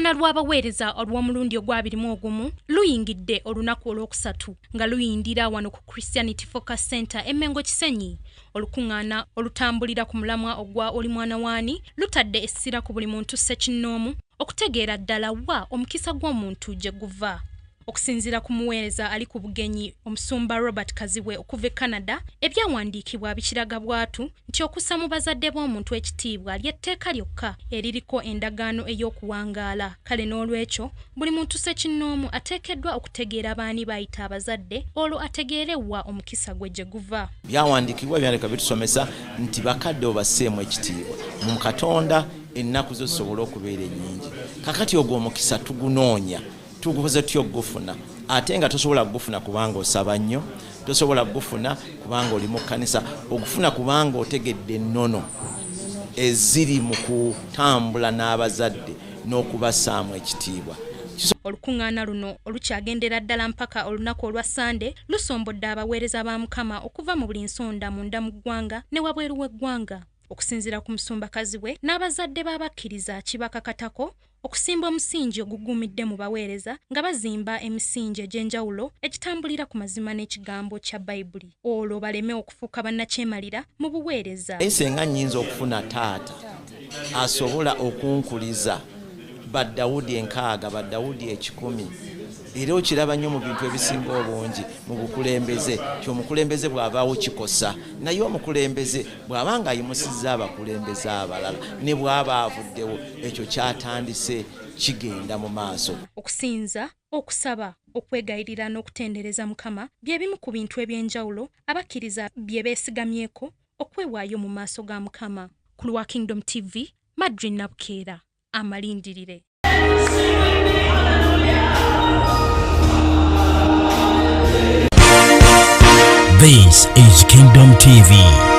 Olukungaana lw'abaweereza olw'omulundi ogw'21 luyingidde olunaku olwokusatu nga luyindira wano ku Christianity Focus Center e Mengo Kisenyi. Olukungaana olutambulira ku mulamwa ogwa Oli Mwana Waani lutadde essira ku buli muntu ssekinnoomu okutegeera ddala wa omukisa gw'omuntu gye guva. Okusinziira ku muweereza ali ku bugenyi Omusumba Robert Kaziwe okuva e Canada, ebyawandiikibwa bikiraga bwatu nti okussa mu bazadde b'omuntu ekitiibwa ly'etteeka lyokka eririko endagaano ey'okuwangaala. Kale n'olwekyo buli muntu ssekinnoomu ateekeddwa okutegeera baani bayita abazadde olwo ategeere wa omukisa gwe gye guva. Byawandiikibwa byaleka bitusomesa nti bakadde obasseemu ekitiibwa mu Katonda ennaku zo zisobola okubeera ennyingi. Kakati ogwo omukisa tugunoonya tugukoze tutya okugufuna ate nga tosobola kugufuna kubanga osaba nnyo, tosobola kugufuna kubanga oli mu kkanisa, ogufuna kubanga otegedde ennono eziri mu kutambula n'abazadde n'okubassaamu ekitiibwa. Olukungaana luno olukyagendera ddala mpaka olunaku olwa Sande lusombodde abaweereza ba Mukama okuva mu buli nsonda munda mu ggwanga ne wabweru w'eggwanga. Okusinziira ku Musumba Kaziwe n'abazadde b'abakkiriza kibakakatako okusimba omusingi ogugumidde mu baweereza nga bazimba emisingi egy'enjawulo egitambulira ku mazima n'ekigambo kya Bayibuli olwo baleme okufuuka bannakyemalira mu buweereza. Senga nnyinza okufuna taata asobola okunkuliza Badawudi 6 Badawudi 10 era okiraba nnyo mu bintu ebisinga obungi mu bukulembeze omukulembeze bw'abaawo kikosa naye omukulembeze bw'abanga ayimusizza abakulembeze abalala ne bw'aba avuddewo ekyo kyatandise kigenda mu maaso. Okusinza, okusaba, okwegayirira n'okutendereza Mukama bye bimu ku bintu eby'enjawulo abakkiriza bye beesigamyeko okwewaayo mu maaso ga Mukama. Ku lwa Kingdom TV, Madrin Nabukeera, amalindirire. This is Kingdom TV.